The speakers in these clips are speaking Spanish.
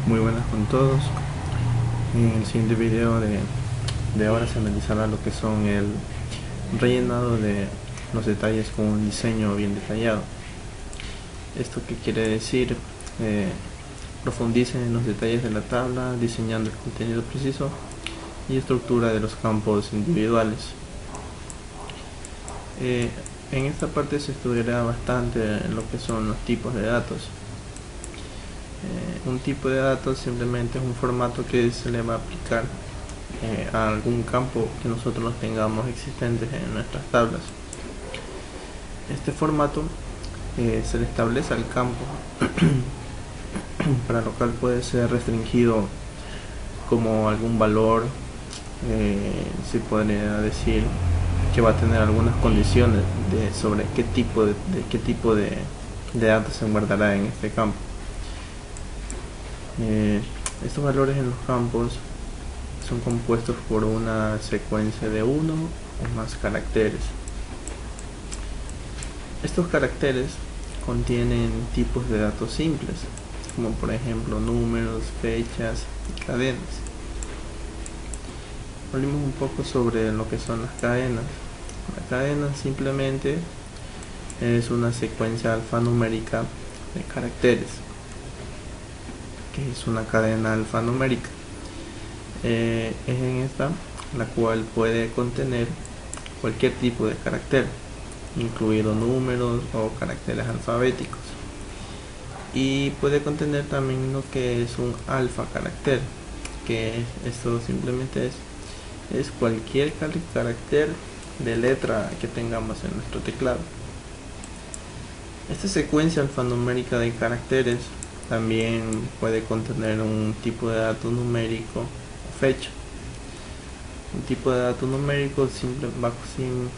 Muy buenas con todos. En el siguiente video de ahora se analizará lo que son el rellenado de los detalles con un diseño bien detallado. ¿Esto qué quiere decir? Profundice en los detalles de la tabla, diseñando el contenido preciso y estructura de los campos individuales. En esta parte se estudiará bastante lo que son los tipos de datos. Un tipo de datos simplemente es un formato que se le va a aplicar a algún campo que nosotros tengamos existentes en nuestras tablas. Este formato se le establece al campo para lo cual puede ser restringido como algún valor. Se podría decir que va a tener algunas condiciones sobre qué tipo de datos se guardará en este campo. Estos valores en los campos son compuestos por una secuencia de uno o más caracteres. Estos caracteres contienen tipos de datos simples, como por ejemplo números, fechas y cadenas. Hablemos un poco sobre lo que son las cadenas. La cadena simplemente es una secuencia alfanumérica de caracteres. Que es una cadena alfanumérica? Es en esta la cual puede contener cualquier tipo de carácter, incluido números o caracteres alfabéticos, y puede contener también lo que es un alfa carácter, que esto simplemente es cualquier carácter de letra que tengamos en nuestro teclado. Esta secuencia alfanumérica de caracteres también puede contener un tipo de dato numérico o fecha. Un tipo de dato numérico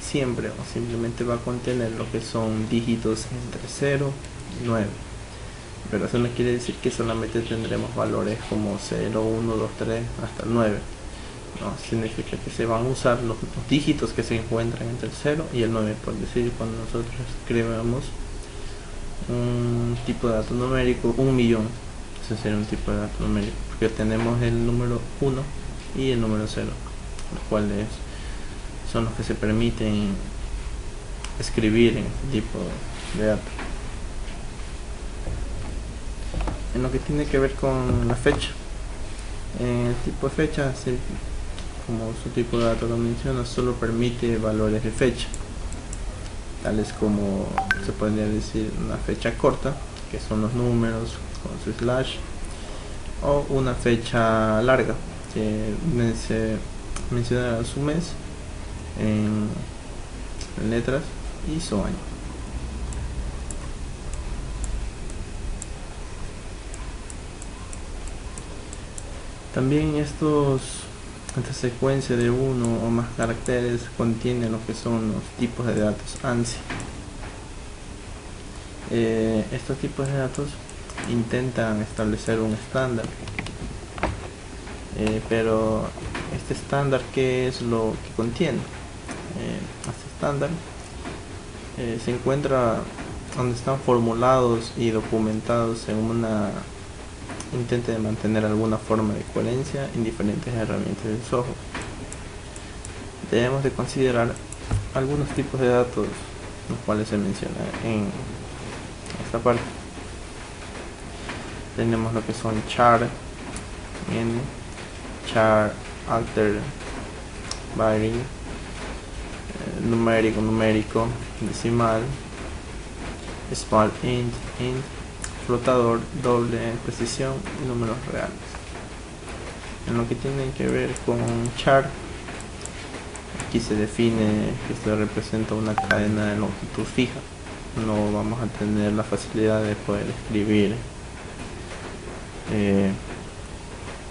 siempre o simplemente va a contener lo que son dígitos entre 0 y 9. Pero eso no quiere decir que solamente tendremos valores como 0, 1, 2, 3 hasta el 9. No, significa que se van a usar los dígitos que se encuentran entre el 0 y el 9. Por decir, cuando nosotros escribamos un tipo de dato numérico, 1.000.000, ese sería un tipo de dato numérico, porque tenemos el número 1 y el número 0, los cuales son los que se permiten escribir en este tipo de datos. En lo que tiene que ver con la fecha, el tipo de fecha, como su tipo de dato lo menciona, solo permite valores de fecha, tales como se podría decir una fecha corta, que son los números con su slash, o una fecha larga, que se menciona su mes en letras y su año. También esta secuencia de uno o más caracteres contiene lo que son los tipos de datos ANSI. Estos tipos de datos intentan establecer un estándar, pero este estándar, ¿qué es lo que contiene? Este estándar se encuentra donde están formulados y documentados en una intento de mantener alguna forma de coherencia en diferentes herramientas del software. Debemos de considerar algunos tipos de datos, los cuales se menciona en esta parte. Tenemos lo que son char, char, alter, byring, numérico, decimal, small int, flotador, doble, precisión y números reales. En lo que tiene que ver con char, aquí se define que esto representa una cadena de longitud fija. No vamos a tener la facilidad de poder escribir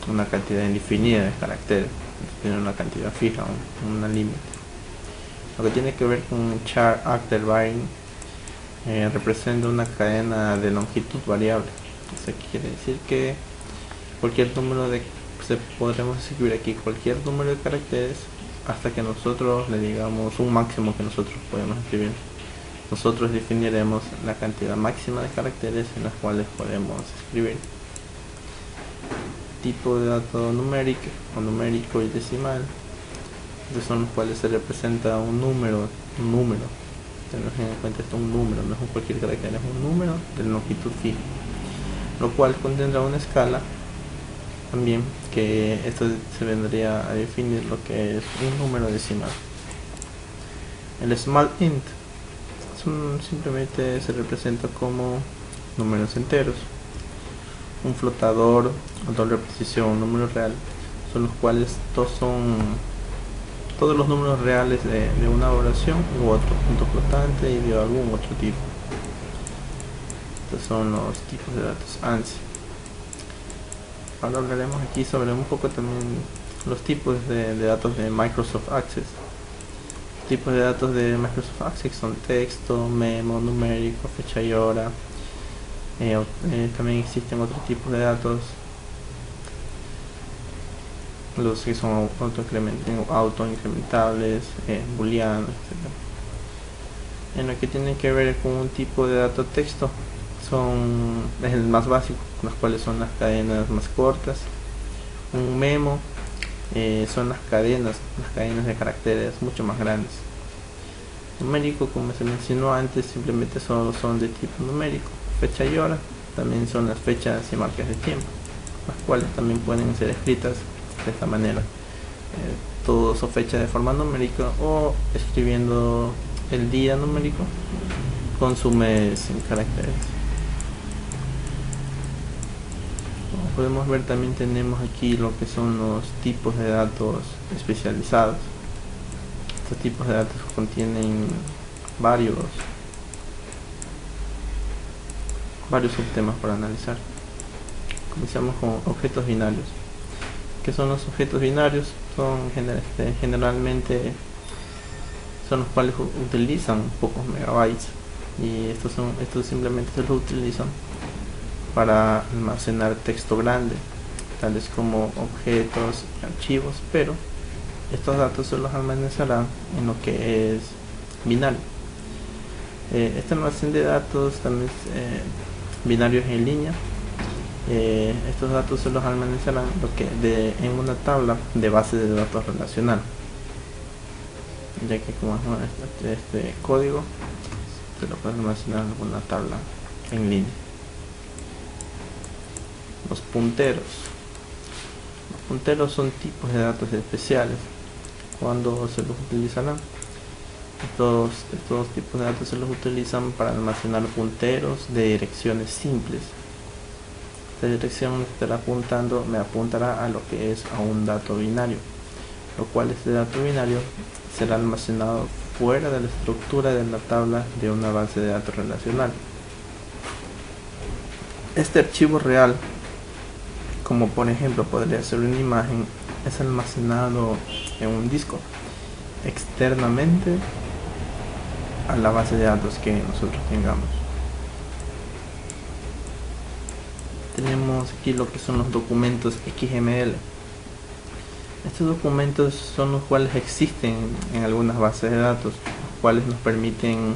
una cantidad indefinida de caracteres, tiene una cantidad fija, una límite. Lo que tiene que ver con char alter byring, representa una cadena de longitud variable. Eso quiere decir que cualquier número podremos escribir aquí cualquier número de caracteres hasta que nosotros le digamos un máximo que nosotros podemos escribir. Nosotros definiremos la cantidad máxima de caracteres en las cuales podemos escribir. tipo de dato numérico o numérico y decimal, que son los cuales se representa un número. Tenemos en cuenta esto, un número, no es un cualquier carácter, es un número de longitud fija, lo cual contendrá una escala también, que esto se vendría a definir lo que es un número decimal. El small int simplemente se representa como números enteros. Un flotador, doble precisión, un número real, son los cuales todos los números reales de una oración u otro punto flotante y de algún otro tipo. Estos son los tipos de datos ANSI. Ahora hablaremos aquí sobre un poco también los tipos de datos de Microsoft Access. Los tipos de datos de Microsoft Access son texto, memo, numérico, fecha y hora. También existen otros tipos de datos, los que son autoincrementables, booleanos, etc. En lo que tiene que ver con un tipo de dato texto, es el más básico, las cuales son las cadenas más cortas. Un memo son las cadenas de caracteres mucho más grandes. Numérico, como se mencionó antes, simplemente son de tipo numérico. Fecha y hora también son las fechas y marcas de tiempo, las cuales también pueden ser escritas de esta manera, todo su fecha de forma numérica, o escribiendo el día numérico con su mes en caracteres. Como podemos ver, también tenemos aquí lo que son los tipos de datos especializados. Estos tipos de datos contienen varios subtemas para analizar. Comenzamos con objetos binarios. ¿Qué son los objetos binarios? Generalmente son los cuales utilizan pocos megabytes, y estos simplemente se los utilizan para almacenar texto grande, tales como objetos y archivos, pero estos datos se los almacenarán en lo que es binario. Este almacén de datos también binarios en línea. Estos datos se los almacenarán en una tabla de base de datos relacional, ya que como este código se lo pueden almacenar en una tabla en línea. Los punteros son tipos de datos especiales. ¿Cuándo se los utilizarán? Estos tipos de datos se los utilizan para almacenar punteros de direcciones simples. Esta dirección me apuntará a lo que es a un dato binario, lo cual este dato binario será almacenado fuera de la estructura de la tabla de una base de datos relacional. Este archivo real, como por ejemplo podría ser una imagen, es almacenado en un disco externamente a la base de datos que nosotros tengamos. Tenemos aquí lo que son los documentos XML. Estos documentos son los cuales existen en algunas bases de datos, los cuales nos permiten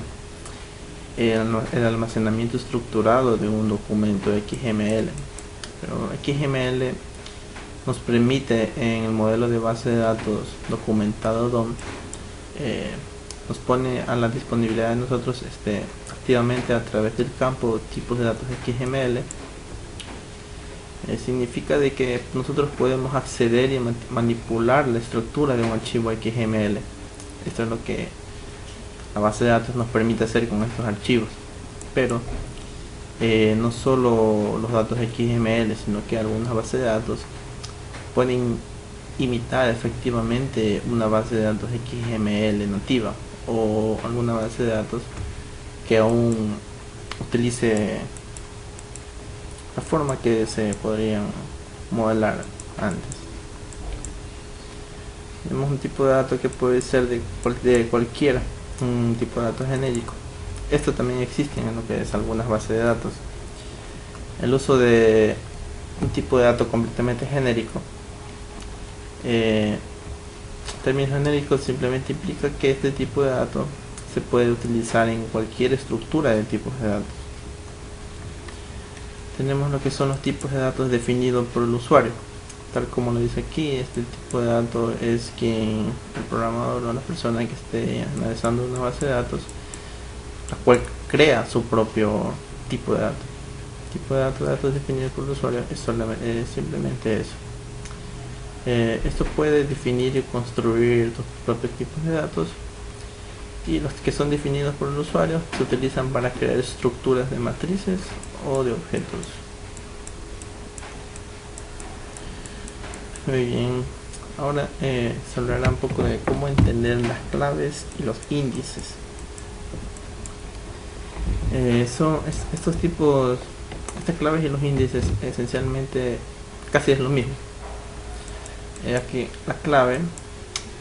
el almacenamiento estructurado de un documento XML. Pero XML nos permite, en el modelo de base de datos documentado DOM, nos pone a la disponibilidad de nosotros activamente a través del campo tipos de datos XML. Significa de que nosotros podemos acceder y manipular la estructura de un archivo XML. Esto es lo que la base de datos nos permite hacer con estos archivos. Pero no solo los datos XML, sino que algunas bases de datos pueden imitar efectivamente una base de datos XML nativa, o alguna base de datos que aún utilice la forma que se podrían modelar antes. Tenemos un tipo de dato que puede ser de cualquiera, un tipo de dato genérico. Esto también existe en lo que es algunas bases de datos. El uso de un tipo de dato completamente genérico, términos genéricos, simplemente implica que este tipo de dato se puede utilizar en cualquier estructura de tipos de datos. Tenemos lo que son los tipos de datos definidos por el usuario. tal como lo dice aquí, este tipo de datos es quien el programador o la persona que esté analizando una base de datos, la cual crea su propio tipo de datos. Tipo de datos definido por el usuario es simplemente eso. Esto puede definir y construir tus propios tipos de datos, y los que son definidos por el usuario se utilizan para crear estructuras de matrices o de objetos. Muy bien, ahora se hablará un poco de cómo entender las claves y los índices. Estos tipos, estas claves y los índices esencialmente casi es lo mismo. Aquí la clave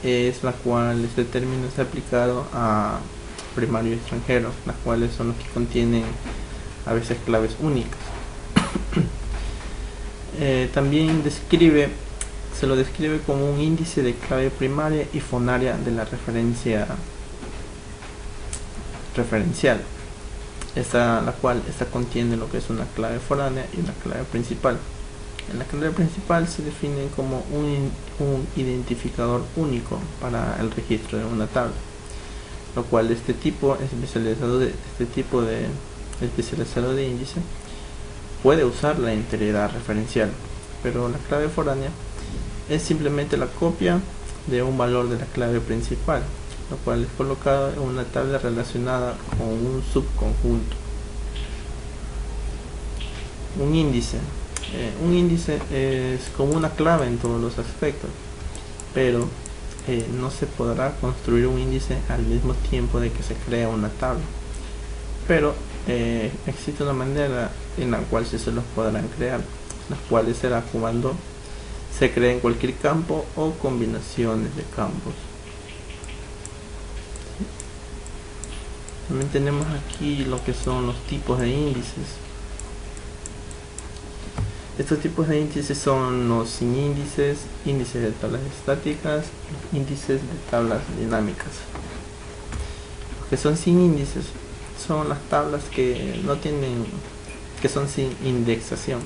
es la cual este término está aplicado a primario y extranjero, las cuales son los que contienen a veces claves únicas. También se lo describe como un índice de clave primaria y fonaria de la referencia referencial, la cual contiene lo que es una clave foránea y una clave principal. En la clave principal se define como un identificador único para el registro de una tabla, lo cual este tipo especializado de índice puede usar la integridad referencial, pero la clave foránea es simplemente la copia de un valor de la clave principal, lo cual es colocado en una tabla relacionada con un subconjunto. Un índice es como una clave en todos los aspectos, pero no se podrá construir un índice al mismo tiempo de que se crea una tabla, pero existe una manera en la cual se los podrán crear, las cuales será cuando se creen cualquier campo o combinaciones de campos. También tenemos aquí lo que son los tipos de índices. Estos tipos de índices son los sin índices, índices de tablas estáticas, índices de tablas dinámicas. Los que son sin índices son las tablas que son sin indexación.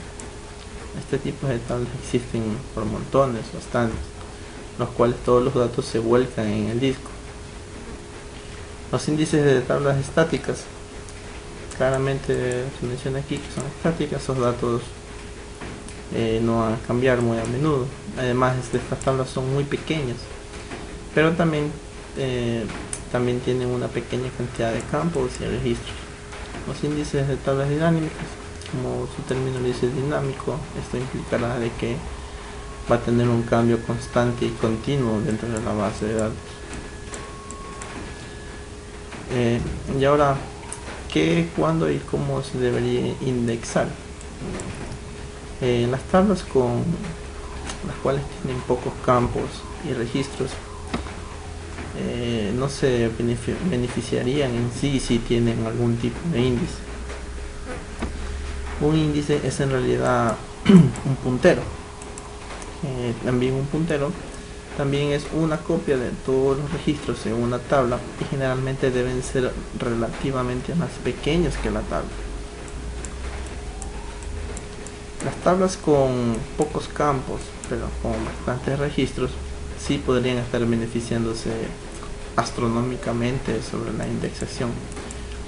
Este tipo de tablas existen por montones, bastantes, los cuales todos los datos se vuelcan en el disco. Los índices de tablas estáticas, claramente se menciona aquí que son estáticas, esos datos no van a cambiar muy a menudo. Además, estas tablas son muy pequeñas, pero también tienen una pequeña cantidad de campos y registros. Los índices de tablas dinámicas, como su término dice dinámico, esto implicará de que va a tener un cambio constante y continuo dentro de la base de datos. Y ahora, ¿qué, cuándo y cómo se debería indexar? Las tablas con las cuales tienen pocos campos y registros no se beneficiarían en sí si tienen algún tipo de índice. Un índice es en realidad un puntero. Un puntero también es una copia de todos los registros en una tabla, y generalmente deben ser relativamente más pequeños que la tabla. Las tablas con pocos campos pero con bastantes registros sí podrían estar beneficiándose astronómicamente sobre la indexación,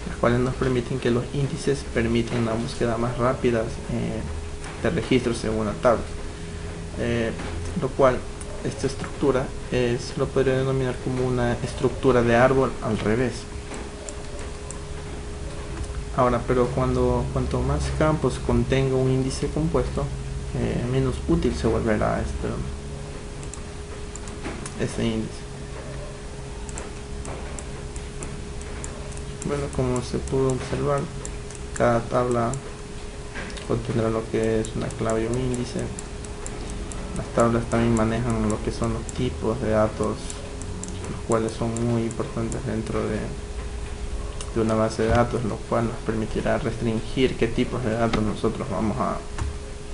las cuales nos permiten que los índices permiten una búsqueda más rápida de registros en una tabla, lo cual esta estructura lo podría denominar como una estructura de árbol al revés. Ahora, pero cuanto más campos contenga un índice compuesto, menos útil se volverá este índice. Bueno, como se pudo observar, cada tabla contendrá lo que es una clave y un índice. Las tablas también manejan lo que son los tipos de datos, los cuales son muy importantes dentro de una base de datos, lo cual nos permitirá restringir qué tipos de datos nosotros vamos a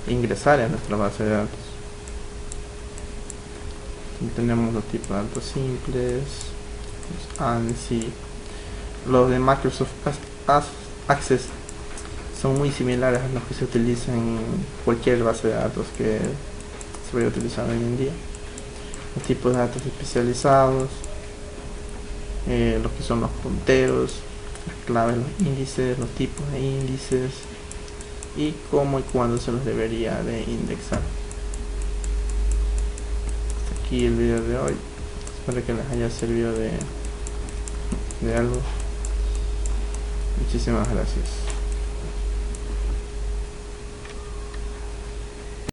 ingresar en nuestra base de datos. Aquí tenemos los tipos de datos simples, los ANSI, los de Microsoft Access son muy similares a los que se utilizan en cualquier base de datos que se vaya a utilizar hoy en día. Los tipos de datos especializados, lo que son los punteros, las claves, los índices, los tipos de índices y cómo y cuándo se los debería de indexar. Hasta aquí el video de hoy. Espero que les haya servido de algo. Muchísimas gracias.